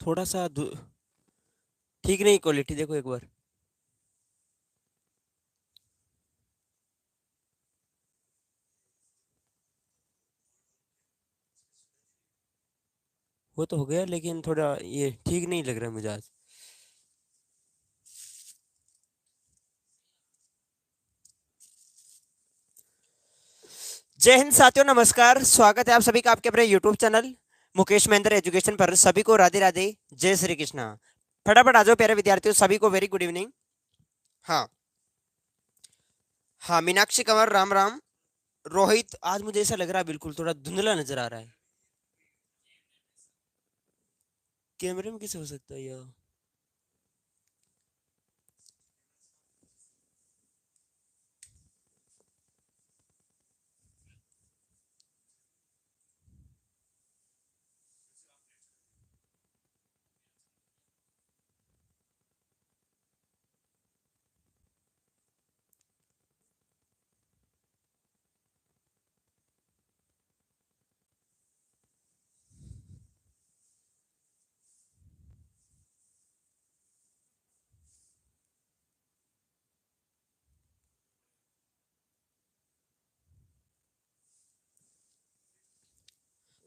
थोड़ा सा ठीक नहीं क्वालिटी, देखो एक बार। वो तो हो गया, लेकिन थोड़ा ये ठीक नहीं लग रहा मुझे आज। जय हिंद साथियों, नमस्कार। स्वागत है आप सभी का आपके अपने YouTube channel Mukesh Mahendra education पर। सभी को राधे राधे, जय श्री कृष्णा। फटाफट आ जाओ प्यारे विद्यार्थियों, सभी को वेरी गुड इवनिंग। हाँ हाँ, मीनाक्षी कंवर राम राम। रोहित, आज मुझे ऐसा लग रहा है बिल्कुल थोड़ा धुंधला नजर आ रहा है। कैमरे में कैसे हो सकता है यार?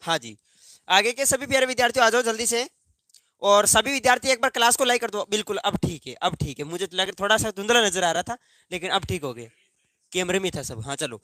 हाँ जी, आगे के सभी प्यारे विद्यार्थियों आ जाओ जल्दी से। और सभी विद्यार्थी एक बार क्लास को लाइक कर दो। बिल्कुल, अब ठीक है, अब ठीक है। मुझे तो लग थोड़ा सा धुंधला नजर आ रहा था, लेकिन अब ठीक हो गया। कैमरे में था सब। हाँ चलो,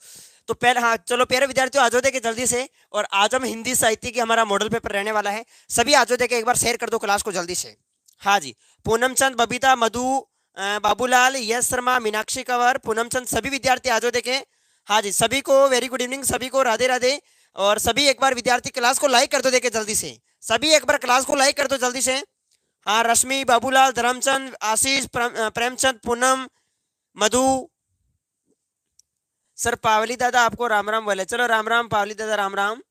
तो पहले, हाँ चलो प्यारे विद्यार्थियों, आजो देखे जल्दी से। और आज हम हिंदी साहित्य की हमारा मॉडल पेपर रहने वाला है। सभी आजो देखे एक बार शेयर कर दो क्लास को जल्दी से। हाँ जी, पूनम चंद, बबीता, मधु, बाबूलाल, यश शर्मा, मीनाक्षी कंवर, पूनम चंद, सभी विद्यार्थी आजो देखे। हाँ जी, सभी को वेरी गुड इवनिंग, सभी को राधे राधे। और सभी एक बार विद्यार्थी क्लास को लाइक कर दो देखे जल्दी से। सभी एक बार क्लास को लाइक कर दो जल्दी से। हाँ, रश्मि, बाबूलाल, धर्मचंद, आशीष, प्रेमचंद, पूनम, मधु। सर पावली दादा आपको राम राम बोले। चलो राम राम पावली दादा, राम राम।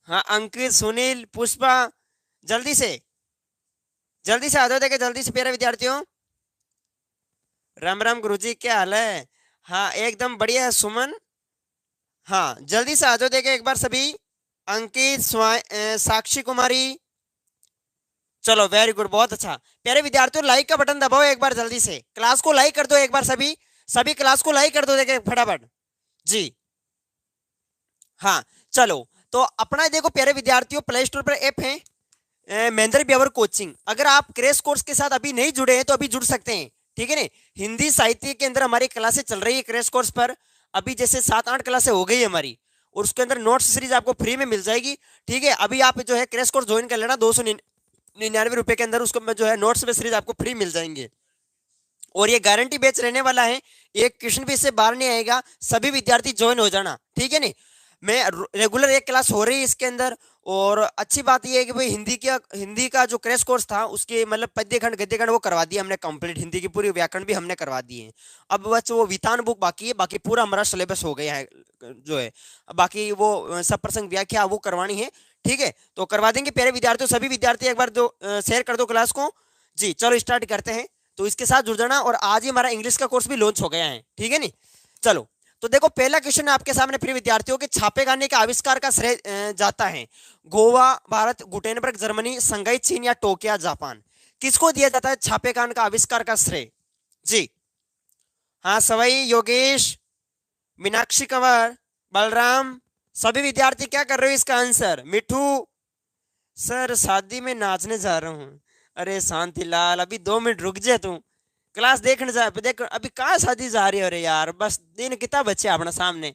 हाँ, अंकित, सुनील, पुष्पा, जल्दी से, जल्दी से आ जाओ देखे जल्दी से प्यारे विद्यार्थियों। राम राम गुरुजी, क्या हाल है? हाँ एकदम बढ़िया है सुमन। हाँ जल्दी से आ जाओ देखे एक बार सभी। अंकित, साक्षी कुमारी। चलो वेरी गुड, बहुत अच्छा। प्यारे विद्यार्थियों, लाइक का बटन दबाओ एक बार जल्दी से। क्लास को लाइक कर दो एक बार सभी। सभी क्लास को लाइक कर दो देखे फटाफट। जी हाँ चलो। तो अपना देखो प्यारे विद्यार्थियों, प्ले स्टोर पर ऐप है महेंद्र ब्यावर कोचिंग। अगर आप क्रैश कोर्स के साथ अभी नहीं जुड़े हैं तो अभी जुड़ सकते हैं, ठीक है ना। हिंदी साहित्य के अंदर हमारी क्लासेस चल रही है क्रैश कोर्स पर। अभी जैसे 7-8 क्लासें हो गई है हमारी, और उसके अंदर नोट्स सीरीज आपको फ्री में मिल जाएगी, ठीक है। अभी आप जो है क्रैश कोर्स ज्वाइन कर लेना, 299 रुपए के अंदर उसको जो है नोट्स में सीरीज आपको फ्री मिल जाएंगे। और ये गारंटी बैच रहने वाला है, एक क्वेश्चन भी इससे बाहर नहीं आएगा। सभी विद्यार्थी ज्वाइन हो जाना, ठीक है नहीं। मैं रेगुलर एक क्लास हो रही है इसके अंदर। और अच्छी बात यह है कि भाई हिंदी का जो क्रैश कोर्स था उसके मतलब पद्य खंड गद्य खंड वो करवा दिया हमने कंप्लीट। हिंदी की पूरी व्याकरण भी हमने करवा दी है। अब बस वो वितान बुक बाकी है, बाकी पूरा हमारा सिलेबस हो गया है जो है। बाकी वो सब प्रसंग व्याख्या वो करवानी है, ठीक है। तो करवा देंगे प्यारे विद्यार्थियों। सभी विद्यार्थी एक बार जो शेयर कर दो क्लास को। जी चलो स्टार्ट करते हैं। तो इसके साथ जुड़ जाना। और आज ही हमारा इंग्लिश का कोर्स भी लॉन्च हो गया है, ठीक है नी। चलो, तो देखो पहला क्वेश्चन है आपके सामने प्रिय विद्यार्थियों के। छापेखाने के आविष्कार का श्रेय जाता है गोवा भारत, गुटेनबर्ग जर्मनी, संघाई चीन या टोक्यो जापान। किसको दिया जाता है छापेखान का आविष्कार का श्रेय? जी हाँ, सवई, योगेश, मीनाक्षी कंवर, बलराम, सभी विद्यार्थी क्या कर रहे हो इसका आंसर? मिठू, सर शादी में नाचने जा रहा हूँ। अरे शांतिलाल, अभी 2 मिनट रुक जा तू। क्लास देखने जा, देख अभी कहाँ शादी जा रही हो रे यार, बस दिन कितना बच्चे अपना सामने।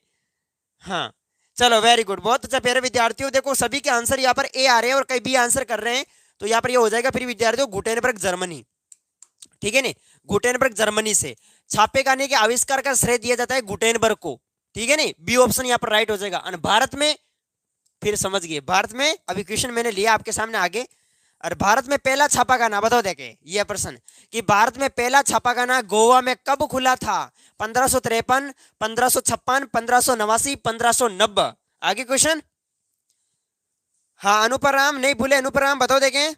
हाँ चलो वेरी गुड, बहुत अच्छा प्यारे विद्यार्थियों। देखो सभी के आंसर यहाँ पर ए आ रहे हैं और कई बी आंसर कर रहे हैं। तो यहाँ पर ये हो जाएगा फिर विद्यार्थियों गुटेनबर्ग जर्मनी, ठीक है नी। गुटेनबर्ग जर्मनी से छापेखाने के आविष्कार का श्रेय दिया जाता है गुटेनबर्ग को, ठीक है नी। बी ऑप्शन यहाँ पर राइट हो जाएगा। और भारत में, फिर समझ गए भारत में, अभी क्वेश्चन मैंने लिया आपके सामने आगे। और भारत में पहला छापाखाना बताओ देखे ये प्रश्न, कि भारत में पहला छापाखाना गोवा में कब खुला था? 1553, 1556, 1589, 1590। आगे क्वेश्चन। हाँ अनुपराम, नहीं भूले अनुपराम, बताओ देखें।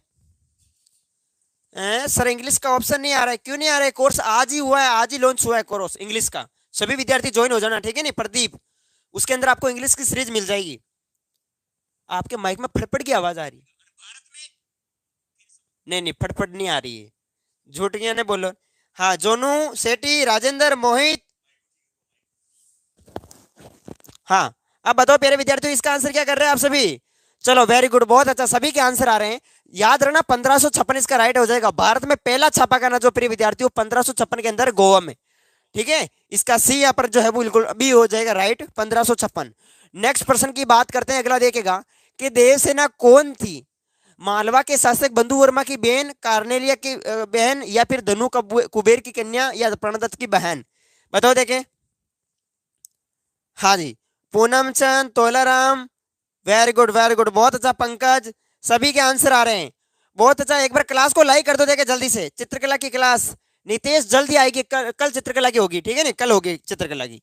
सर इंग्लिश का ऑप्शन नहीं आ रहा है, क्यों नहीं आ रहा है? कोर्स आज ही हुआ है, आज ही लॉन्च हुआ है कोर्स इंग्लिश का। सभी विद्यार्थी ज्वाइन हो जाना, ठीक है नहीं। प्रदीप, उसके अंदर आपको इंग्लिश की सीरीज मिल जाएगी। आपके माइक में फटफट की आवाज आ रही है। नहीं नहीं, फटफट नहीं आ रही है, झूठ क्या ने बोलो। हाँ, जोनू, सेठी, राजेंद्र, मोहित। हाँ, अब बताओ प्यारे विद्यार्थियों, इसका आंसर क्या कर रहे हैं आप सभी? चलो वेरी गुड, बहुत अच्छा, सभी के आंसर आ रहे हैं। याद रखना 1556 इसका राइट हो जाएगा। भारत में पहला छापाखाना जो प्रिय विद्यार्थियों 1556 के अंदर गोवा में। ठीक है, इसका सी यहाँ पर जो है वो बिल्कुल बी हो जाएगा राइट, 1556। नेक्स्ट प्रश्न की बात करते हैं, अगला देखेगा कि देवसेना कौन थी? मालवा के शासक बंधु वर्मा की बहन, कार्नेलिया की बहन, या फिर धनु कुबेर की कन्या, या प्रणदत्त की बहन? बताओ देखें। हाँ जी, Poonam Chand, Tolaram, very good very good, बहुत अच्छा पंकज, सभी के आंसर आ रहे हैं। बहुत अच्छा, एक बार क्लास को लाइक कर दो देखे जल्दी से। चित्रकला की क्लास नितेश जल्दी आएगी, कल चित्रकला की होगी, ठीक है ना, कल होगी चित्रकला की।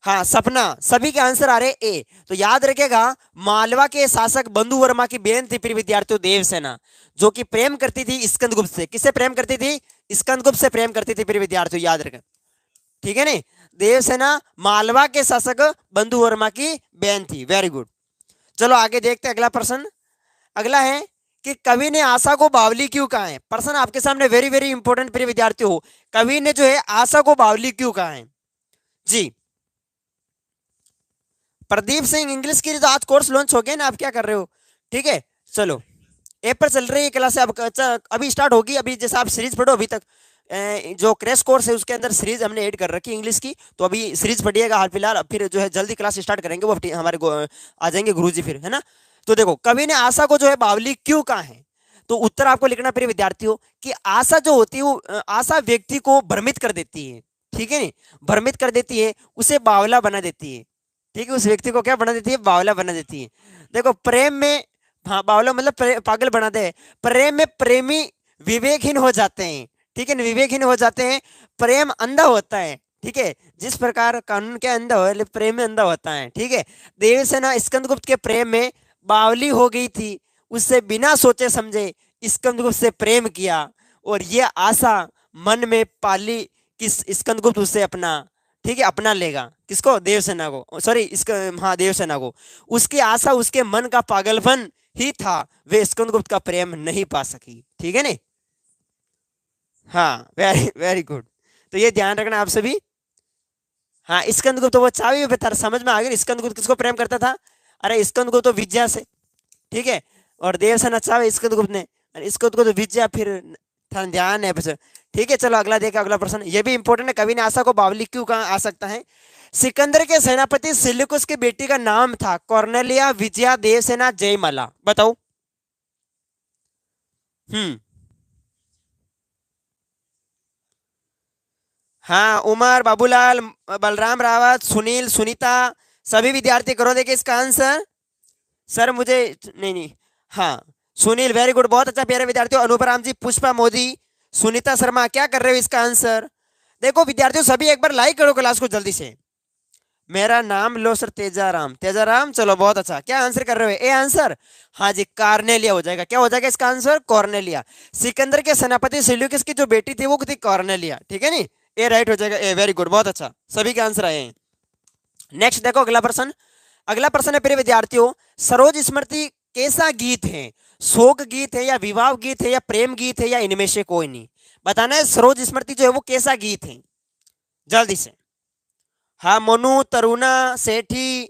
हाँ, सपना, सभी के आंसर आ रहे ए। तो याद रखेगा, मालवा के शासक बंधु वर्मा की बहन थी प्रिय विद्यार्थियों देवसेना, जो कि प्रेम करती थी स्कंदगुप्त से। किससे प्रेम करती थी? स्कंदगुप्त से प्रेम करती थी प्रिय विद्यार्थियों, याद रखें, ठीक है नहीं। देवसेना मालवा के शासक बंधु वर्मा की बहन थी, वेरी गुड। चलो आगे देखते हैं अगला प्रश्न। अगला है कि कवि ने आशा को बावली क्यों कहा है? प्रश्न आपके सामने वेरी वेरी इंपॉर्टेंट प्रिय विद्यार्थियों, कवि ने जो है आशा को बावली क्यों कहा है? जी, प्रदीप सिंह, इंग्लिश की तो आज कोर्स लॉन्च हो गया ना, आप क्या कर रहे हो? ठीक है, चलो ऐप पर चल रही है क्लास, अब अभी स्टार्ट होगी। अभी जैसे आप सीरीज पढ़ो, अभी तक जो क्रैश कोर्स है उसके अंदर सीरीज हमने ऐड कर रखी है इंग्लिश की, तो अभी सीरीज पढ़िएगा हाल फिलहाल, फिर जो है जल्दी क्लास स्टार्ट करेंगे, वो हमारे आ जाएंगे गुरुजी फिर, है ना। तो देखो, कवि ने आशा को जो है बावली क्यों कहा है? तो उत्तर आपको लिखना प्रिय विद्यार्थियों कि आशा जो होती है वो आशा व्यक्ति को भ्रमित कर देती है, ठीक है नहीं, भ्रमित कर देती है, उसे बावला बना देती है। ठीक है, उस व्यक्ति को क्या बना देती है? बावला बना देती है। देखो, प्रेम में, हाँ, बावला मतलब पागल बनाते हैं। प्रेम में प्रेमी विवेकहीन हो जाते हैं, ठीक है ना, विवेकहीन हो जाते हैं। प्रेम अंधा होता है, ठीक है, जिस प्रकार कानून के अंधा हो, लेकिन प्रेम में अंधा होता है, ठीक है। देवसेना स्कंदगुप्त के प्रेम में बावली हो गई थी, उससे बिना सोचे समझे स्कंदगुप्त से प्रेम किया, और ये आशा मन में पाली कि स्कंदगुप्त उससे अपना, ठीक है, अपना लेगा। किसको? देवसेना को, सॉरी इसका, हाँ, देवसेना को। उसकी आशा उसके मन का पागलपन ही था, वे स्कंदगुप्त का प्रेम नहीं पा सकी, ठीक है नहीं। हाँ, वेरी वेरी गुड, तो ये ध्यान रखना आप सभी। हाँ, स्कंदगुप्त तो वो चाबी पे था, समझ में आ गया। स्कंदगुप्त किसको प्रेम करता था? अरे स्कंदगुप्त तो विद्या से, ठीक है, और देवसेना चाबी स्कंदगुप्त ने, इसको तो विद्या फिर ध्यान है बस। ठीक है, चलो अगला देखा, अगला प्रश्न ये भी इंपॉर्टेंट है, कवि ने आशा को बावली क्यों कहा आ सकता है? सिकंदर के सेनापति सिलिकुस की बेटी का नाम था कॉर्नेलिया, विजया, देवसेना, जयमाला। बताओ। हम्म, हाँ, उमर, बाबूलाल, बलराम रावत, सुनील, सुनीता, सभी विद्यार्थी करो देखिए इसका आंसर। सर मुझे, नहीं नहीं, हाँ, सुनील, वेरी गुड, बहुत अच्छा प्यारे विद्यार्थियों। अनुपराम जी, पुष्पा मोदी, सुनीता शर्मा, क्या कर रहे हो इसका आंसर? देखो विद्यार्थियों, सभी एक बार लाइक करो क्लास को जल्दी से। मेरा नाम लो सर, तेजाराम, तेजाराम, चलो बहुत अच्छा, क्या आंसर कर रहे हो? ए आंसर, हाँ जी, कार्नेलिया हो जाएगा। क्या हो जाएगा इसका आंसर? कॉर्नेलिया। सिकंदर के सेनापति सिल्यूकस की जो बेटी थी वो थी कॉर्नेलिया, ठीक है नी, ए राइट हो जाएगा, ए, वेरी गुड, बहुत अच्छा, सभी के आंसर आए हैं। नेक्स्ट देखो अगला प्रश्न। अगला प्रश्न है प्रिय विद्यार्थियों, सरोज स्मृति कैसा गीत है? शोक गीत है, या विवाह गीत है, या प्रेम गीत है, या इनमें से कोई नहीं? बताना है सरोज स्मृति जो है वो कैसा गीत है, जल्दी से। हाँ, मोनू, तरुणा, सेठी।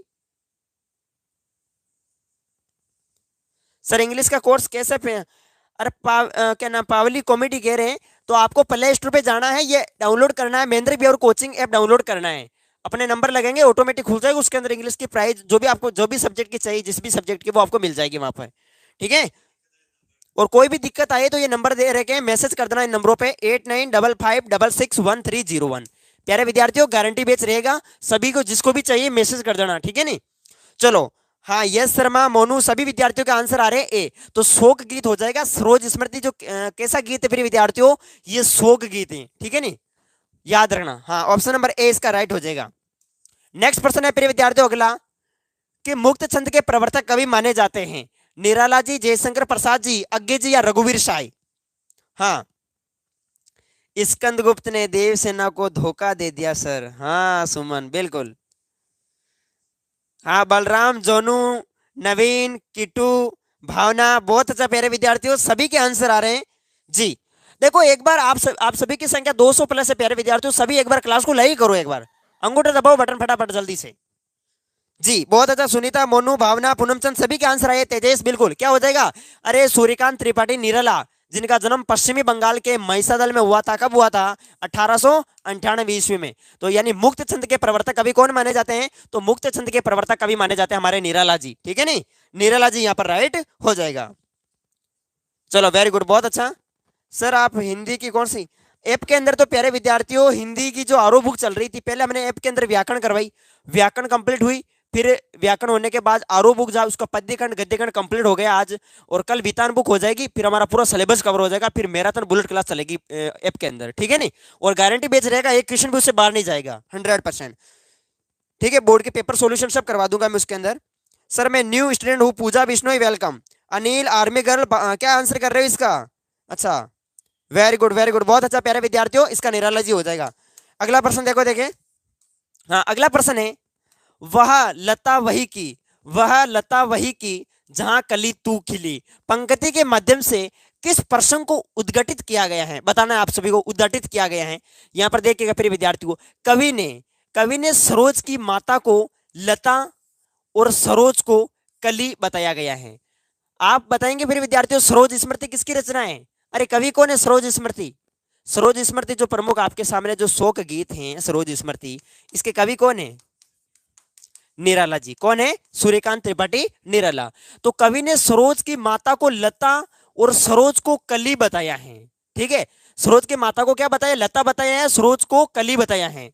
सर इंग्लिश का कोर्स कैसे अरे क्या नाम, पावली कॉमेडी कह रहे हैं, तो आपको प्ले स्टोर पे जाना है, ये डाउनलोड करना है, महेंद्र भी और कोचिंग ऐप डाउनलोड करना है। अपने नंबर लगेंगे, ऑटोमेटिक खुल जाएगा, उसके अंदर इंग्लिश की प्राइस जो भी आपको, जो भी सब्जेक्ट की चाहिए, जिस भी सब्जेक्ट की, वो आपको मिल जाएगी वहां पर, ठीक है। और कोई भी दिक्कत आए तो ये नंबर दे रखे हैं, मैसेज कर देना इन नंबरों पे 8955661301। प्यारे विद्यार्थियों, गारंटी बेच रहेगा, सभी को जिसको भी चाहिए मैसेज कर देना, ठीक है नी। चलो, हाँ, यस शर्मा, मोनू, सभी विद्यार्थियों का आंसर आ रहे हैं ए। तो शोक गीत हो जाएगा। सरोज स्मृति जो कैसा गीत है प्रिय विद्यार्थियों? ये शोक गीत है, ठीक है नी, याद रखना। हाँ, ऑप्शन नंबर ए इसका राइट हो जाएगा। नेक्स्ट प्रश्न है प्रिय विद्यार्थियों अगला, कि मुक्त छंद के प्रवर्तक कवि माने जाते हैं? निराला जी, जयशंकर प्रसाद जी, अज्ञे जी, या रघुवीर शाही? हाँ, स्कंदगुप्त ने देवसेना को धोखा दे दिया सर। हाँ सुमन, बिल्कुल। हाँ, बलराम, जोनू, नवीन, किटू, भावना, बहुत अच्छा प्यारे विद्यार्थियों, सभी के आंसर आ रहे हैं। जी देखो, एक बार आप सभी की संख्या 200 प्लस है प्यारे विद्यार्थियों, सभी एक बार क्लास को लाइक करो, एक बार अंगूठा दबाओ बटन फटाफट जल्दी से। जी बहुत अच्छा, सुनीता, मोनू, भावना, पूनमचंद सभी के आंसर आए। तेजेश बिल्कुल, क्या हो जाएगा? अरे सूर्यकांत त्रिपाठी निराला, जिनका जन्म पश्चिमी बंगाल के महिसादल में हुआ था, कब हुआ था? 1898 ईस्वी में। तो यानी मुक्त छंद के प्रवर्तक कवि कौन माने जाते हैं? तो मुक्त छंद के प्रवर्तक कवि माने जाते हैं हमारे निराला जी, ठीक है नहीं? निराला जी यहाँ पर राइट हो जाएगा। चलो वेरी गुड, बहुत अच्छा। सर आप हिंदी की कौन सी ऐप के अंदर? तो प्यारे विद्यार्थियों हिंदी की जो आरो बुक चल रही थी, पहले हमने ऐप के अंदर व्याकरण करवाई, व्याकरण कंप्लीट हुई, फिर व्याकरण होने के बाद आरो बुक जा उसका पद्यखंड गद्यखंड कंप्लीट हो गया आज, और कल वितान बुक हो जाएगी, फिर हमारा पूरा सिलेबस कवर हो जाएगा, फिर मैराथन बुलेट क्लास चलेगी ऐप के अंदर, ठीक है नहीं? और गारंटी बेच रहेगा, एक क्वेश्चन भी उससे बाहर नहीं जाएगा, 100%। ठीक है, बोर्ड के पेपर सोल्यूशन सब करवा दूंगा मैं उसके अंदर। सर मैं न्यू स्टूडेंट हूँ, Pooja Bishnoi welcome. Anil army girl, क्या आंसर कर रहे हो इसका? अच्छा वेरी गुड वेरी गुड, बहुत अच्छा प्यारे विद्यार्थियों, इसका निराला जी हो जाएगा। अगला प्रश्न देखो, देखे। हाँ अगला प्रश्न है, वह लता वही की, वह लता वही की जहां कली तू खिली, पंक्ति के माध्यम से किस प्रश्न को उद्घटित किया गया है? बताना है आप सभी को, उद्घटित किया गया है। यहां पर देखिएगा प्रिय विद्यार्थियों, कवि ने सरोज की माता को लता और सरोज को कली बताया गया है। आप बताएंगे फिर विद्यार्थियों, सरोज स्मृति किसकी रचना है? अरे कवि कौन है सरोज स्मृति? सरोज स्मृति जो प्रमुख आपके सामने जो शोक गीत हैं सरोज स्मृति, इसके कवि कौन है? निराला जी। कौन है? सूर्यकांत त्रिपाठी निराला। तो कवि ने सरोज की माता को लता और सरोज को कली बताया है, ठीक है? सरोज की माता को क्या बताया? लता बताया है, सरोज को कली बताया है।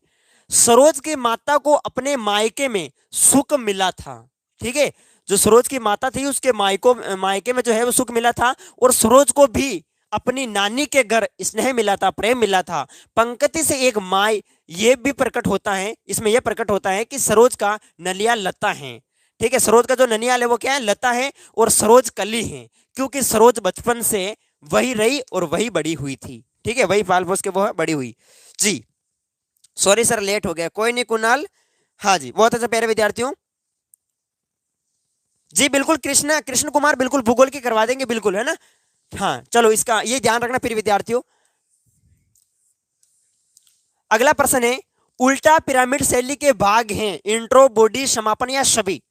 सरोज की माता को अपने मायके में सुख मिला था, ठीक है? जो सरोज की माता थी उसके मायके में जो है वो सुख मिला था, और सरोज को भी अपनी नानी के घर स्नेह मिला था, प्रेम मिला था। पंक्ति से एक माय ये भी प्रकट होता है, इसमें यह प्रकट होता है कि सरोज का ननियाल लता है, ठीक है? सरोज का जो ननियाल है वो क्या है? लता है, और सरोज कली है, क्योंकि सरोज बचपन से वही रही और वही बड़ी हुई थी, ठीक है? वही पाल पोस के वो बड़ी हुई। जी सॉरी सर लेट हो गया, कोई नहीं कुणाल। हाँ जी बहुत अच्छा प्यारे विद्यार्थियों। जी बिल्कुल, कृष्ण कुमार बिल्कुल भूगोल की करवा देंगे, बिल्कुल, है ना? हाँ चलो इसका ये ध्यान रखना फिर विद्यार्थियों। अगला प्रश्न है, उल्टा पिरामिड शैली के भाग हैं इंट्रो, बॉडी, समापन या सभी?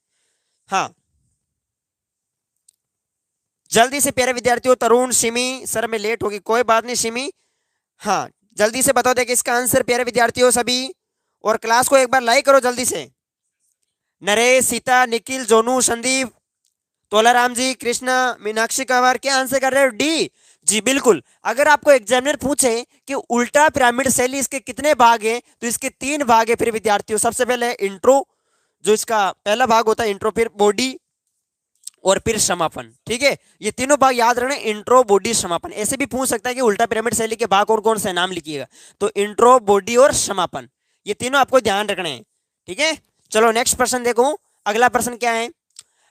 हाँ जल्दी से प्यारे विद्यार्थियों, तरुण, सिमी, सर में लेट होगी, कोई बात नहीं सिमी। हाँ जल्दी से बताओ देखिए इसका आंसर प्यारे विद्यार्थियों सभी, और क्लास को एक बार लाइक करो जल्दी से। नरेश, सीता, निखिल, जोनू, संदीप, तोलाराम जी, कृष्णा, मीनाक्षी कंवर, क्या आंसर कर रहे हो? डी। जी बिल्कुल, अगर आपको एग्जामिनर पूछे कि उल्टा पिरामिड शैली इसके कितने भाग हैं, तो इसके 3 भाग है फिर विद्यार्थियों। सबसे पहले इंट्रो, जो इसका पहला भाग होता है इंट्रो, फिर बॉडी और फिर समापन, ठीक है? ये तीनों भाग याद रखना, इंट्रो, बॉडी, समापन। ऐसे भी पूछ सकता है कि उल्टा पिरामिड शैली के भाग और कौन सा नाम लिखिएगा, तो इंट्रो, बॉडी और समापन, ये तीनों आपको ध्यान रखने हैं, ठीक है? चलो नेक्स्ट प्रश्न देखो, अगला प्रश्न क्या है?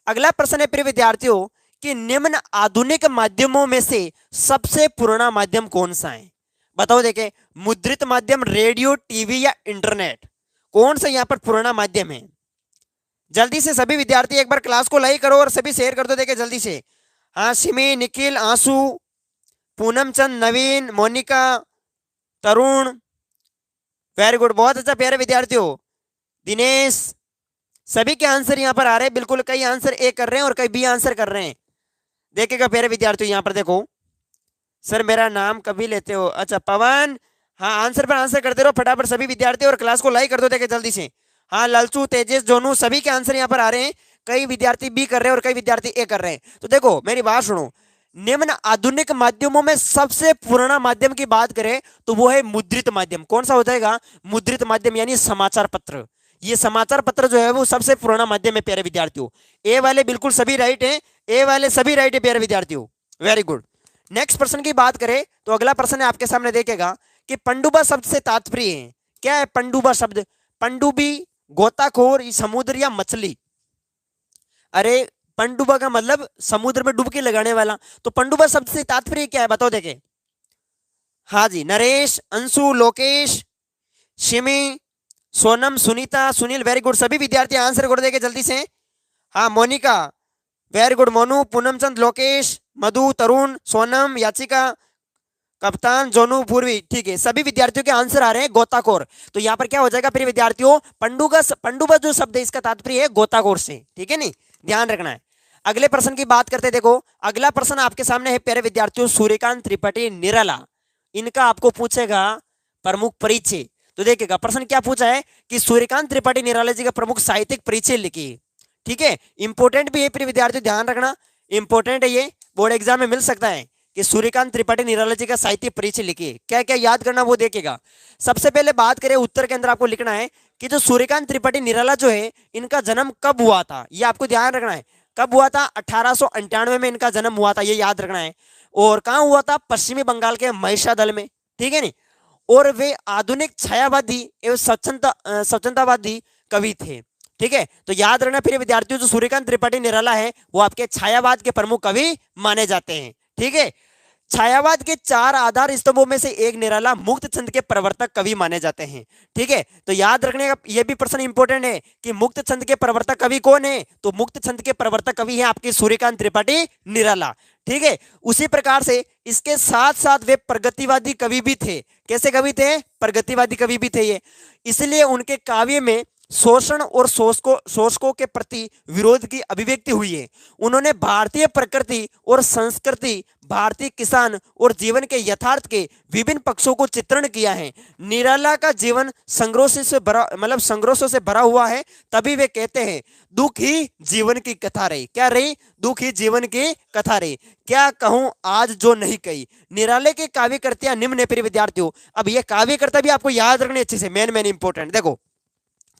अगला प्रश्न है प्रिय विद्यार्थियों कि निम्न आधुनिक माध्यमों में से सबसे पुराना माध्यम कौन सा है? बताओ देखे, मुद्रित माध्यम, रेडियो, टीवी या इंटरनेट, कौन सा यहाँ पर पुराना माध्यम है? जल्दी से सभी विद्यार्थी एक बार क्लास को लाइक करो और सभी शेयर कर दो, देखे जल्दी से। हाँ सिमी, निखिल, आंसू, पूनम चंद, नवीन, मोनिका, तरुण, वेरी गुड, बहुत अच्छा प्यारे विद्यार्थियों, दिनेश, सभी के आंसर यहाँ पर आ रहे हैं बिल्कुल। कई आंसर ए कर रहे हैं और कई बी आंसर कर रहे हैं, देखिएगा प्यारे विद्यार्थियों यहाँ पर देखो। सर मेरा नाम कभी लेते हो? अच्छा पवन, हाँ आंसर पर आंसर करते रहो फटाफट सभी विद्यार्थी, और क्लास को लाइक कर दो देखे जल्दी से। हाँ लालचू, तेजेश, जोनू, सभी के आंसर यहाँ पर आ रहे हैं। कई विद्यार्थी बी कर रहे हैं और कई विद्यार्थी ए कर रहे हैं। तो देखो मेरी बात सुनो, निम्न आधुनिक माध्यमों में सबसे पुराना माध्यम की बात करें तो वो है मुद्रित माध्यम। कौन सा हो जाएगा? मुद्रित माध्यम, यानी समाचार पत्र। ये समाचार पत्र जो है वो सबसे पुराना माध्यम है प्यारे विद्यार्थियों। ए वाले बिल्कुल सभी राइट है, ए वाले सभी राइट है प्यारे विद्यार्थियों, वेरी गुड। नेक्स्ट प्रश्न की बात करें तो अगला प्रश्न है आपके सामने, देखेगा कि पंडुबा शब्द से तात्पर्य है क्या है? पंडुबा शब्द, पंडुबी, गोताखोर, समुद्र या मछली? अरे पंडुबा का मतलब समुद्र में डुबकी लगाने वाला, तो पंडुबा शब्द से तात्पर्य क्या है बताओ देखे। हाँ जी नरेश, अंशु, लोकेश, शिमी, सोनम, सुनीता, सुनील, वेरी गुड, सभी विद्यार्थी आंसर कर देंगे जल्दी से। हाँ मोनिका, वेरी गुड, मोनू, पूनमचंद, लोकेश, मधु, तरुण, सोनम, याचिका, कप्तान, जोनू, पूर्वी, ठीक है। सभी विद्यार्थियों के आंसर आ रहे हैं गोताखोर। तो यहाँ पर क्या हो जाएगा प्रिय विद्यार्थियों, पंडुबा जो शब्द है इसका तात्पर्य है गोताखोर से, ठीक है नहीं, ध्यान रखना है। अगले प्रश्न की बात करते हैं। देखो अगला प्रश्न आपके सामने है प्यारे विद्यार्थियों, सूर्यकांत त्रिपाठी निराला, इनका आपको पूछेगा प्रमुख परिचय। तो देखिएगा प्रश्न क्या पूछा है कि सूर्यकांत त्रिपाठी निराला जी का प्रमुख साहित्यिक परिचय लिखिए, ठीक है। इंपोर्टेंट भी है प्रिय विद्यार्थियों, ध्यान रखना, इंपोर्टेंट है ये, बोर्ड एग्जाम में मिल सकता है कि सूर्यकांत त्रिपाठी निराला जी का साहित्य परिचय लिखिए। क्या क्या याद करना वो देखेगा। सबसे पहले बात करें उत्तर के अंदर आपको लिखना है कि जो सूर्यकांत त्रिपाठी निराला जो है इनका जन्म कब हुआ था, ये आपको ध्यान रखना है। कब हुआ था, 1898 में इनका जन्म हुआ था, ये याद रखना है। और कहाँ हुआ था, पश्चिमी बंगाल के महिषादल में, ठीक है नी। और वे आधुनिक छायावादी एवं स्वच्छंदतावादी कवि थे, ठीक है। तो याद रखना फिर विद्यार्थियों, जो सूर्यकांत त्रिपाठी निराला है वो आपके छायावाद के प्रमुख कवि माने जाते हैं, ठीक है। छायावाद के 4 आधार स्तंभों में से एक निराला मुक्त छंद के प्रवर्तक कवि माने जाते हैं, ठीक है। तो याद रखने का यह भी प्रश्न इंपॉर्टेंट है कि मुक्त छंद के प्रवर्तक कवि कौन है, तो मुक्त छंद के प्रवर्तक कवि है आपके सूर्यकांत त्रिपाठी निराला, ठीक है। उसी प्रकार से इसके साथ साथ वे प्रगतिवादी कवि भी थे। कैसे कवि थे, प्रगतिवादी कवि भी थे ये, इसलिए उनके काव्य में शोषण और शोषकों के प्रति विरोध की अभिव्यक्ति हुई है। उन्होंने भारतीय प्रकृति और संस्कृति, भारतीय किसान और जीवन के यथार्थ के विभिन्न पक्षों को चित्रण किया है। निराला का जीवन संघर्षों से भरा हुआ है, तभी वे कहते हैं दुख ही जीवन की कथा रही। क्या रही, दुख ही जीवन की कथा रही, क्या कहूं आज जो नहीं कही। निराले के काव्यकृतियां निम्न है प्रिय विद्यार्थियों। अब ये काव्यकृता भी आपको याद रखनी अच्छे से, मेन इंपॉर्टेंट। देखो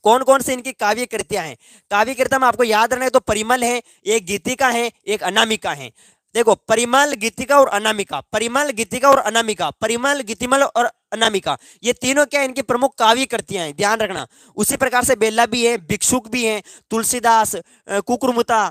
कौन कौन से इनकी काव्य कृतियां हैं। काव्य कृतियां में आपको याद रखना है, तो परिमल है, एक गीतिका है, एक अनामिका है। देखो परिमल, गीतिका और अनामिका, परिमल, गीतिका और अनामिका, परिमल, गीतिमल और अनामिका, ये तीनों क्या इनकी प्रमुख काव्य कृतियां हैं, ध्यान रखना। उसी प्रकार से बेला भी है, भिक्षुक भी है, तुलसीदास, कुकुरमुता,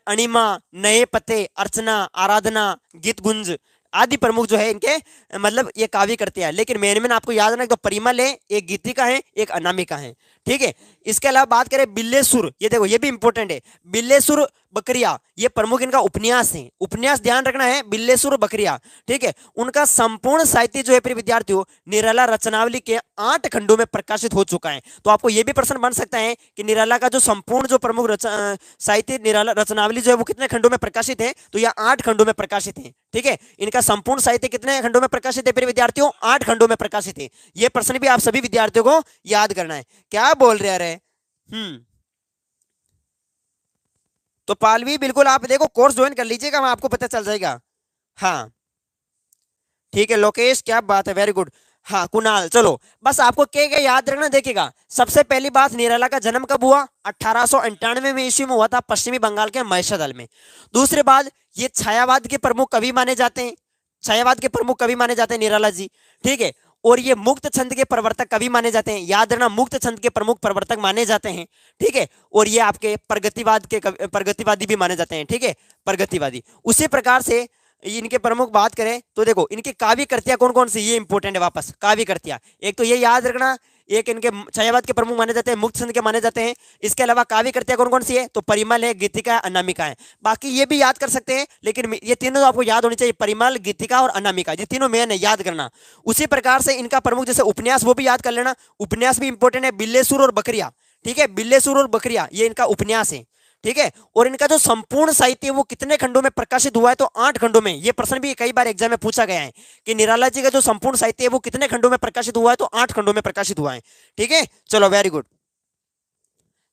अणिमा, नए पते, अर्चना, आराधना, गीत गुंज आदि प्रमुख जो है इनके मतलब ये काव्य करते हैं। लेकिन मेन आपको याद रखना, तो परिमल है, एक गीतिका है, एक अनामिका है, ठीक है। इसके अलावा बात करें बिल्लेसुर, ये देखो ये भी इंपॉर्टेंट है, बिल्लेसुर बकरिया, ये प्रमुख इनका उपन्यास है, उपन्यास ध्यान रखना है, बिल्लेसुर बकरिया, ठीक है। उनका संपूर्ण साहित्य जो है प्रिय विद्यार्थियों निराला रचनावली के 8 खंडों में प्रकाशित हो चुका है। तो आपको यह भी प्रश्न बन सकता है कि निराला का जो संपूर्ण जो प्रमुख साहित्य निराला रचनावली जो है वो कितने खंडों में प्रकाशित है, तो यह 8 खंडों में प्रकाशित है, ठीक है। इनका संपूर्ण साहित्य कितने खंडों में प्रकाशित है प्रिय विद्यार्थियों, 8 खंडों में प्रकाशित है। यह प्रश्न भी आप सभी विद्यार्थियों को याद करना है। क्या बोल रहे हैं। तो पालवी बिल्कुल आप देखो कोर्स ज्वाइन कर लीजिएगा, वहां आपको पता चल जाएगा। हाँ ठीक है लोकेश, क्या बात है, वेरी गुड। हाँ कुणाल, चलो बस आपको क्या क्या याद रखना। देखिएगा सबसे पहली बात, निराला का जन्म कब हुआ, 1898 में ईस्वी में हुआ था, पश्चिमी बंगाल के महिषादल में। दूसरी बात, ये छायावाद के प्रमुख कवि माने जाते हैं, छायावाद के प्रमुख कवि माने जाते हैं निराला जी, ठीक है। और ये मुक्त छंद के प्रवर्तक कवि माने जाते हैं, याद रखना मुक्त छंद के प्रमुख प्रवर्तक माने जाते हैं, ठीक है। और ये आपके प्रगतिवादी भी माने जाते हैं, ठीक है, प्रगतिवादी। उसी प्रकार से इनके प्रमुख बात करें तो देखो इनकी काव्य कृतियां कौन कौन सी, ये इंपॉर्टेंट है वापस, काव्य कृतियां। एक तो ये याद रखना, एक इनके छायावाद के प्रमुख माने जाते हैं, मुक्त छंद के माने जाते हैं। इसके अलावा काव्य कृतियां कौन कौन सी है, तो परिमल है, गीतिका है, अनामिका है। बाकी ये भी याद कर सकते हैं, लेकिन ये तीनों तो आपको याद होनी चाहिए, परिमल, गीतिका और अनामिका, ये तीनों मेन है, याद करना। उसी प्रकार से इनका प्रमुख जैसे उपन्यास, वो भी याद कर लेना, उपन्यास भी इंपॉर्टेंट है, बिल्लेसुर और बकरिया, ठीक है, बिल्लेसुर और बकरिया ये इनका उपन्यास है, ठीक है। और इनका जो संपूर्ण साहित्य वो कितने खंडों में प्रकाशित हुआ है, तो 8 खंडों में। ये प्रश्न भी कई बार एग्जाम में पूछा गया है कि निराला जी का जो संपूर्ण साहित्य है वो कितने खंडों में प्रकाशित हुआ है, तो 8 खंडों में प्रकाशित हुआ है, ठीक है। चलो वेरी गुड।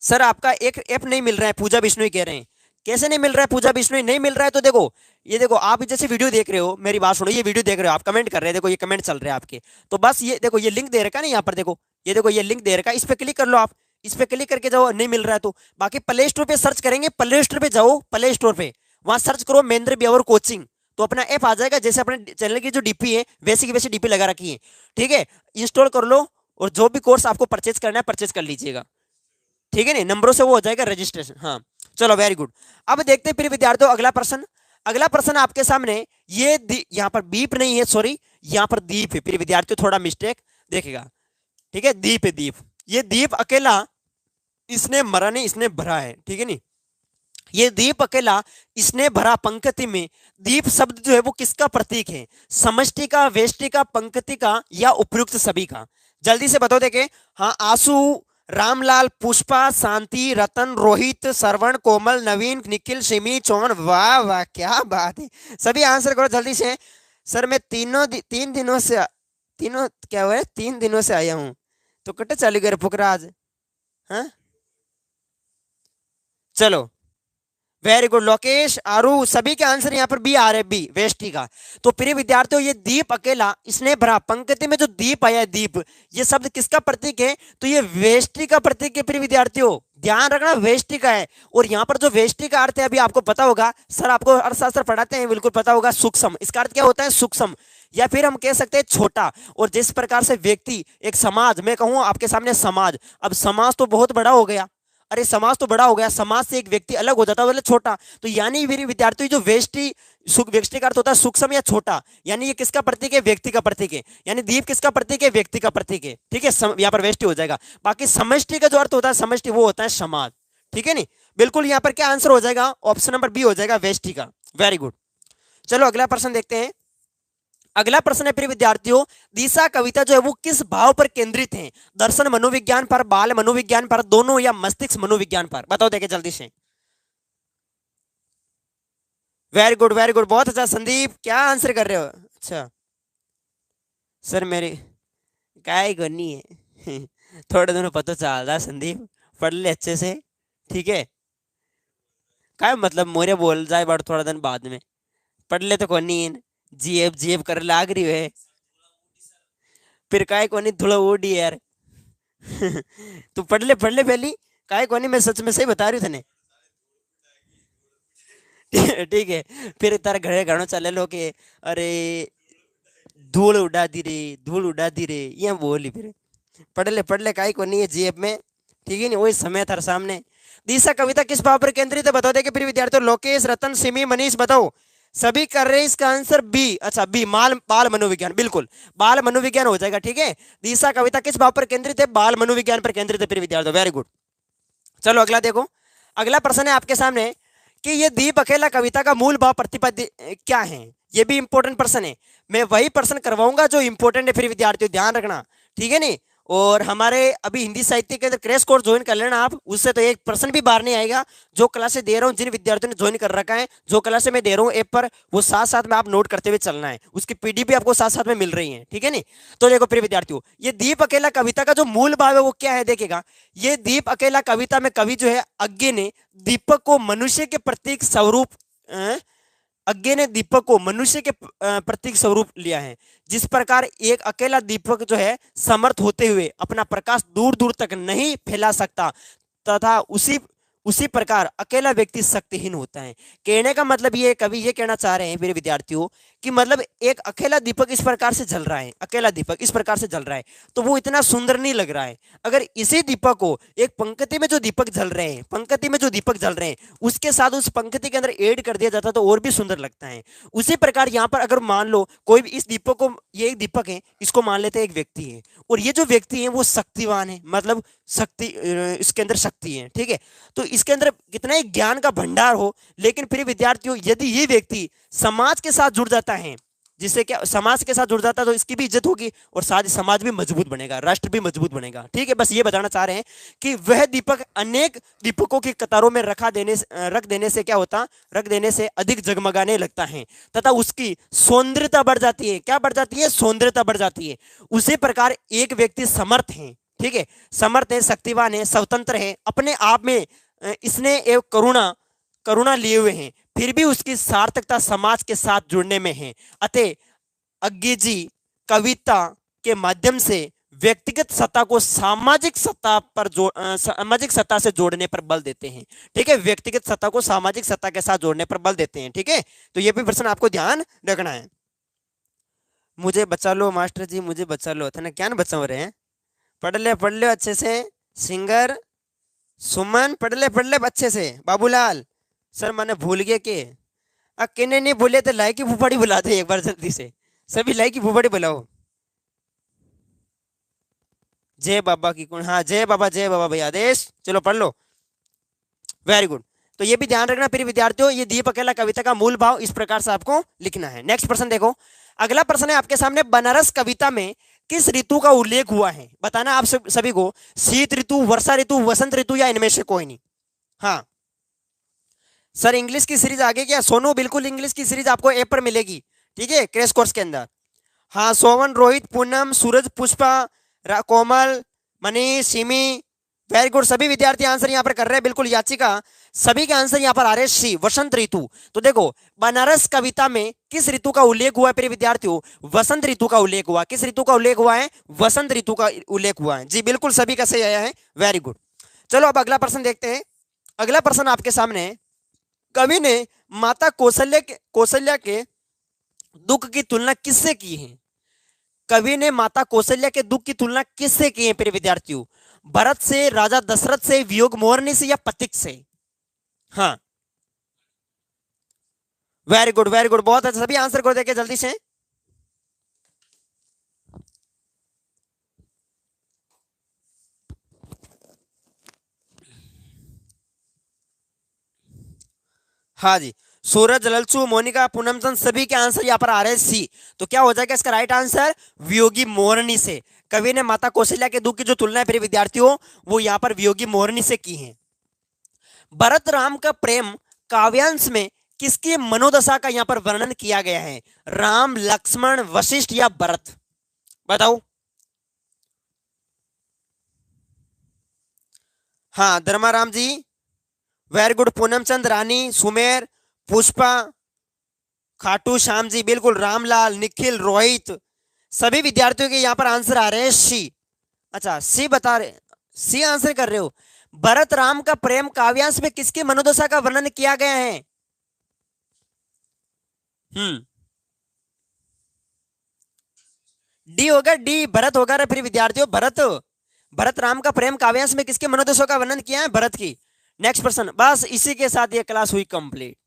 सर आपका एक ऐप नहीं मिल रहा है, पूजा बिश्नोई कह रहे हैं। कैसे नहीं मिल रहा है, पूजा बिश्नोई नहीं मिल रहा है, तो देखो ये देखो आप जैसे वीडियो देख रहे हो, मेरी बात सुनो, ये वीडियो देख रहे हो आप, कमेंट कर रहे हैं, देखो ये कमेंट चल रहे हैं आपके, तो बस ये देखो ये लिंक दे रखा है ना यहाँ पर, देखो ये देखो ये लिंक दे रखा है, इस पर क्लिक कर लो आप, इस पे क्लिक करके जाओ, नहीं मिल रहा है तो बाकी प्ले स्टोर पे सर्च करेंगे, प्ले स्टोर पे जाओ, प्ले स्टोर पे वहां सर्च करो महेंद्र ब्यावर कोचिंग, तो अपना ऐप आ जाएगा। जैसे अपने चैनल की जो डीपी है वैसी की वैसी डीपी लगा रखी है, ठीक है। इंस्टॉल कर लो और जो भी कोर्स आपको परचेज करना है परचेज कर लीजिएगा, ठीक है। नहीं नंबरों से वो हो जाएगा रजिस्ट्रेशन। हाँ चलो वेरी गुड। अब देखते हैं प्रिय विद्यार्थियों अगला प्रश्न। अगला प्रश्न आपके सामने, ये यहाँ पर बीप नहीं है, सॉरी यहाँ पर दीप है प्रिय विद्यार्थियों, थोड़ा मिस्टेक देखेगा, ठीक है, दीप है, दीप। ये दीप अकेला इसने मरा नहीं, इसने भरा है, ठीक है नहीं। ये दीप अकेला इसने भरा पंक्ति में, दीप शब्द जो है वो किसका प्रतीक है? समष्टि का, वेष्टि का, पंक्ति का, या उपयुक्त सभी का? जल्दी से बताओ देखे। हाँ, आंसू, रामलाल, पुष्पा, शांति, रतन, रोहित, श्रवण, कोमल, नवीन, निखिल, सिमी, चौहान। वाह वाह, क्या बात है। सभी आंसर करो जल्दी से। सर मैं 3 दिनों से, तीनों क्या हुआ है, 3 दिनों से आया हूँ तो कटे चालू कर फुकराज। हाँ, चलो, वेरी गुड लोकेश, आरू, सभी के आंसर यहाँ पर बी आ रहे हैं, बी वेष्टि का। तो प्रिय विद्यार्थियों, ये दीप अकेला इसने भरा, पंक्ति में जो दीप आया है, दीप, ये शब्द किसका प्रतीक है? तो ये वेष्टि का प्रतीक है प्रिय विद्यार्थियों, ध्यान रखना, वेष्टि का है। और यहाँ पर जो वेष्टि का अर्थ है, अभी आपको पता होगा, सर आपको अर्थशास्त्र पढ़ाते हैं, बिल्कुल पता होगा, सूक्ष्म। इसका अर्थ क्या होता है? सूक्ष्म, या फिर हम कह सकते हैं छोटा। और जिस प्रकार से व्यक्ति, एक समाज, मैं कहूँ आपके सामने समाज, अब समाज तो बहुत बड़ा हो गया, अरे समाज तो बड़ा हो गया, समाज से एक व्यक्ति अलग हो जाता है, मतलब छोटा। तो यानी मेरे विद्यार्थी, जो वेष्टि, व्यष्टि का अर्थ होता है सूक्ष्म या छोटा, यानी ये किसका प्रतीक है? व्यक्ति का प्रतीक है। यानी दीप किसका प्रतीक है? व्यक्ति का प्रतीक है। ठीक है, यहाँ पर वेष्टि हो जाएगा। बाकी समष्टि का जो अर्थ होता है, समष्टि वो होता है समाज। ठीक है, नहीं, बिल्कुल यहाँ पर क्या आंसर हो जाएगा? ऑप्शन नंबर बी हो जाएगा, वेष्टि का। Very good. चलो अगला प्रश्न देखते हैं। अगला प्रश्न है प्रिय विद्यार्थियों, दिशा कविता जो है वो किस भाव पर केंद्रित है? दर्शन मनोविज्ञान पर, बाल मनोविज्ञान पर, दोनों, या मस्तिष्क मनोविज्ञान पर? बताओ देखे जल्दी से। वेरी गुड, वेरी गुड, बहुत अच्छा। संदीप क्या आंसर कर रहे हो? अच्छा सर, मेरी काय करनी है थोड़े दिनों पता चल रहा संदीप, पढ़ ले अच्छे से। ठीक है, काय मतलब मोरे बोल जाए बड़ थोड़ा दिन बाद में, पढ़ ले तो कौन नहीं, जीएफ जीएफ कर लाग रही है, फिर काय को नहीं थोड़ा ओडी यार तू पढ़ ले पहली, काय को नहीं, मैं सच में सही बता रही हूँ तने ठीक है, फिर तारा घरे घणो चले लो के, अरे धूल उड़ा दी रे, धूल उड़ा दी रे, ये बोली फिर। पढ़ ले काय को नहीं है जेब में। ठीक है, नहीं वही समय थारे सामने। दिशा कविता किस भाव पर केंद्रित है? बताओ देखे फिर विद्यार्थियों। लोकेश, रतन, सिमी, मनीष, बताओ। सभी कर रहे हैं इसका आंसर बी। अच्छा, बी, माल बाल मनोविज्ञान, बिल्कुल बाल मनोविज्ञान हो जाएगा। ठीक है, दिशा कविता किस भाव पर केंद्रित है? बाल मनोविज्ञान पर केंद्रित है फिर विद्यार्थियों। Very good. चलो अगला देखो। अगला प्रश्न है आपके सामने कि ये दीप अकेला कविता का मूल भाव प्रतिपद्य क्या है? ये भी इंपॉर्टेंट प्रश्न है। मैं वही प्रश्न करवाऊंगा जो इंपॉर्टेंट है फिर विद्यार्थियों, ध्यान रखना। ठीक है, नहीं, और हमारे अभी हिंदी साहित्य के अंदर क्रैश कोर्स ज्वाइन कर लेना आप, उससे तो एक प्रश्न भी बाहर नहीं आएगा। जो क्लासेस दे रहा हूँ, जिन विद्यार्थियों ने ज्वाइन कर रखा है, जो क्लासेस मैं दे रहा हूँ ऐप पर, वो साथ साथ में आप नोट करते हुए चलना है। उसकी पीडीएफ आपको साथ साथ में मिल रही है। ठीक है, नहीं, तो देखो प्रिय विद्यार्थियों, ये दीप अकेला कविता का जो मूल भाव है वो क्या है? देखेगा, ये दीप अकेला कविता में कवि जो है अज्ञे ने दीपक को मनुष्य के प्रतीक स्वरूप, अज्ञे ने दीपक को मनुष्य के प्रतीक स्वरूप लिया है। जिस प्रकार एक अकेला दीपक जो है समर्थ होते हुए अपना प्रकाश दूर दूर तक नहीं फैला सकता, तथा उसी प्रकार अकेला व्यक्ति शक्तिहीन होता है। कहने का मतलब ये, कवि ये कहना चाह रहे हैं मेरे विद्यार्थियों कि मतलब एक अकेला दीपक इस प्रकार से जल रहा है, अकेला दीपक इस प्रकार से जल रहा है, तो वो इतना सुंदर नहीं लग रहा है। अगर इसी दीपक को एक पंक्ति में जो दीपक जल रहे हैं, पंक्ति में जो दीपक जल रहे हैं, उसके साथ उस पंक्ति के अंदर ऐड कर दिया जाता तो और भी सुंदर लगता है। उसी प्रकार यहाँ पर अगर मान लो कोई भी इस दीपक को, ये एक दीपक है, इसको मान लेते हैं एक व्यक्ति है, और ये जो व्यक्ति है वो शक्तिवान है, मतलब शक्ति, इसके अंदर शक्ति है। ठीक है, तो इसके अंदर कितना ही ज्ञान का भंडार हो, लेकिन फिर विद्यार्थियों यदि ये व्यक्ति समाज के साथ जुड़ जाता है, जिससे क्या समाज के साथ जुड़ जाता है, तो इसकी भी इज्जत होगी और साथ ही समाज भी मजबूत बनेगा, राष्ट्र भी मजबूत बनेगा। ठीक है, बस ये बताना चाह रहे हैं कि वह दीपक अनेक दीपकों की कतारों में रख देने से क्या होता, रख देने से अधिक जगमगाने लगता है, तथा उसकी सौंदर्यता बढ़ जाती है। क्या बढ़ जाती है? सौंदर्यता बढ़ जाती है। उसी प्रकार एक व्यक्ति समर्थ है, ठीक है, समर्थ है, शक्तिवान है, स्वतंत्र है, अपने आप में इसने एक करुणा लिए हुए हैं, फिर भी उसकी सार्थकता समाज के साथ जुड़ने में है। अतः अज्ञे जी कविता के माध्यम से व्यक्तिगत सत्ता को सामाजिक सत्ता से जोड़ने पर बल देते हैं। ठीक है, व्यक्तिगत सत्ता को सामाजिक सत्ता के साथ जोड़ने पर बल देते हैं। ठीक है, तो ये भी प्रश्न आपको ध्यान रखना है। मुझे बचा लो मास्टर जी, मुझे बचा लो, था ना, क्या बचा रहे हैं? पढ़ ले अच्छे से। सिंगर सुमन, पढ़ ले अच्छे से। बाबूलाल सर, मैंने भूल गया कि किन्ने नहीं बोले तो लाई की फूफड़ी बुलाते एक बार जल्दी से, सभी लाई की फूफड़ी बुलाओ। जय बाबा की कौन? हाँ, जय बाबा भैया आदेश। चलो पढ़ लो। Very good. तो ये भी ध्यान रखना प्रिय विद्यार्थियों, ये दीप अकेला कविता का मूल भाव इस प्रकार से आपको लिखना है। नेक्स्ट प्रश्न देखो, अगला प्रश्न है आपके सामने, बनारस कविता में किस ऋतु का उल्लेख हुआ है? बताना आप सभी को, शीत ऋतु, वर्षा ऋतु, वसंत ऋतु या इनमें से कोई नहीं। हाँ सर, इंग्लिश की सीरीज आगे क्या? सोनू बिल्कुल इंग्लिश की सीरीज आपको ऐप पर मिलेगी, ठीक है, क्रैश कोर्स के अंदर। हाँ, सोवन, रोहित, पूनम, सूरज, पुष्पा, कोमल, मनीष, सिमी, वेरी गुड। सभी विद्यार्थी आंसर यहाँ पर कर रहे हैं, बिल्कुल याचिका, सभी के आंसर यहाँ पर आ रहे हैं सी, वसंत ऋतु। तो देखो, बनारस कविता में किस ऋतु का उल्लेख हुआ है प्रिय विद्यार्थियों? वसंत ऋतु का उल्लेख हुआ। किस ऋतु का उल्लेख हुआ है? वसंत ऋतु का उल्लेख हुआ है। जी बिल्कुल, सभी का सही आया है, वेरी गुड। चलो अब अगला प्रश्न देखते हैं। अगला प्रश्न आपके सामने, कवि ने माता कौशल्या के दुख की तुलना किससे की है? कवि ने माता कौशल्या के दुख की तुलना किससे की है प्रिय विद्यार्थियों? भरत से, राजा दशरथ से, वियोग मोरनी से या पथिक से? हाँ वेरी गुड, वेरी गुड, बहुत अच्छा। सभी आंसर को देखे जल्दी से। हाँ जी, सूरज, ललचू, मोनिका, पूनमचंद, सभी के आंसर यहाँ पर आ रहे हैं सी। तो क्या हो जाएगा इसका राइट आंसर? वियोगी मोरनी से। कवि ने माता कौशल्या के दुख की जो तुलना है प्रिय विद्यार्थियों, वो यहाँ पर वियोगी मोरनी से की है। भरत राम का प्रेम काव्यांश में किसकी मनोदशा का यहाँ पर वर्णन किया गया है? राम, लक्ष्मण, वशिष्ठ या भरत? बताओ। हाँ धर्माराम जी, वेरी गुड। पूनमचंद, रानी, सुमेर, पुष्पा, खाटू श्याम जी, बिल्कुल। रामलाल, निखिल, रोहित, सभी विद्यार्थियों के यहाँ पर आंसर आ रहे हैं सी। अच्छा सी बता रहे, सी आंसर कर रहे हो। भरत राम का प्रेम काव्यांश में किसकी मनोदशा का वर्णन किया गया है? डी होगा, डी भरत होगा रे फिर विद्यार्थियों, भरत। भरत राम का प्रेम काव्यांश में किसके मनोदशा का वर्णन किया है? भरत की। नेक्स्ट प्रश्न, बस इसी के साथ ये क्लास हुई कंप्लीट।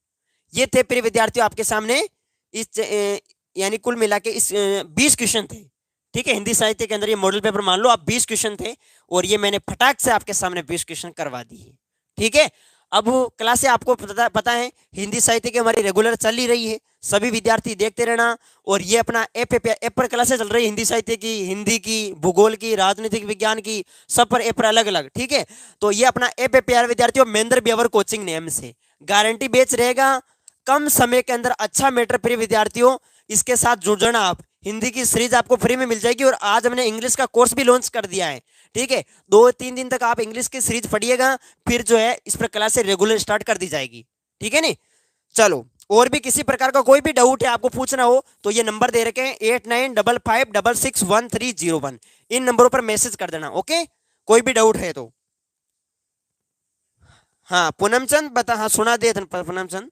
ये थे प्रिय विद्यार्थियों आपके सामने इस यानी कुल मिला के इस 20 क्वेश्चन थे, ठीक है। हिंदी साहित्य के अंदर ये मॉडल पेपर मान लो आप 20 क्वेश्चन थे, और ये मैंने फटाक से आपके सामने 20 क्वेश्चन करवा दी है, ठीक है। अब क्लास से आपको पता है हिंदी साहित्य की हमारी रेगुलर चल ही रही है, सभी विद्यार्थी देखते रहना। और ये अपना ऐप पर क्लासेस चल रही है, हिंदी साहित्य की, हिंदी की, भूगोल की, राजनीतिक विज्ञान की, सब पर ऐप पर अलग अलग, ठीक है। तो ये अपना ऐप है प्यारे विद्यार्थियों, महेंद्र ब्यवर कोचिंग नेम से गारंटी बेच रहेगा, कम समय के अंदर अच्छा मैटर। प्रिय विद्यार्थियों इसके साथ जुड़ जाना आप, हिंदी की सीरीज आपको फ्री में मिल जाएगी। और आज हमने इंग्लिश का कोर्स भी लॉन्च कर दिया है, ठीक है। 2-3 दिन तक आप इंग्लिश की सीरीज पढ़िएगा, फिर जो है इस पर क्लास से रेगुलर स्टार्ट कर दी जाएगी, ठीक है। नहीं चलो, और भी किसी प्रकार का कोई भी डाउट है आपको पूछना हो तो ये नंबर दे रखे हैं 8955661301, इन नंबरों पर मैसेज कर देना, ओके। कोई भी डाउट है तो। हाँ पूनमचंद बता, हाँ सुना दे पूनमचंद,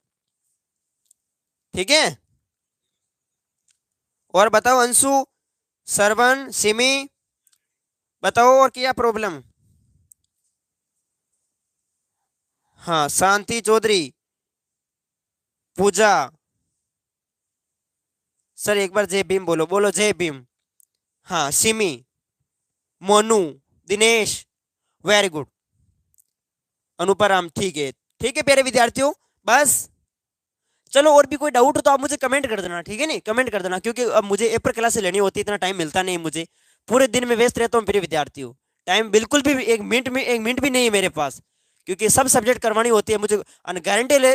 ठीक है। और बताओ अंशु, सरवन, सिमी, बताओ और क्या प्रॉब्लम? हाँ शांति चौधरी, पूजा, सर एक बार जय भीम बोलो, बोलो जय भीम। हाँ सिमी, मोनू, दिनेश, वेरी गुड, अनुपराम, ठीक है, ठीक है प्यारे विद्यार्थियों। बस चलो, और भी कोई डाउट हो तो आप मुझे कमेंट कर देना, ठीक है। नहीं कमेंट कर देना, क्योंकि अब मुझे एपर क्लास से लेनी होती है, इतना टाइम मिलता नहीं मुझे, पूरे दिन में व्यस्त रहता हूँ प्रिय विद्यार्थियों। टाइम बिल्कुल भी एक मिनट भी नहीं है मेरे पास, क्योंकि सब सब्जेक्ट करवानी होती है मुझे। गारंटी ले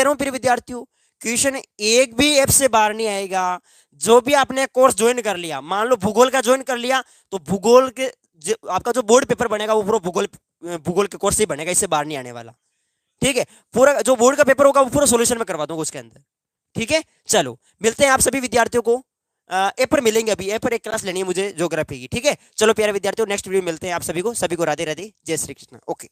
रहा हूँ प्रिय विद्यार्थियों, क्वेश्चन एक भी ऐप से बाहर नहीं आएगा। जो भी आपने कोर्स ज्वाइन कर लिया, मान लो भूगोल का ज्वाइन कर लिया, तो भूगोल के आपका जो बोर्ड पेपर बनेगा वो पूरा भूगोल के कोर्स ही बनेगा, इससे बाहर नहीं आने वाला, ठीक है। पूरा जो बोर्ड का पेपर होगा वो पूरा सॉल्यूशन में करवा दूंगा उसके अंदर, ठीक है। चलो मिलते हैं आप सभी विद्यार्थियों को, ऐप पर मिलेंगे। अभी ऐप पर एक क्लास लेनी है मुझे ज्योग्राफी की, ठीक है। चलो प्यारे विद्यार्थियों, नेक्स्ट वीडियो मिलते हैं आप सभी को राधे राधे, जय श्री कृष्ण, ओके।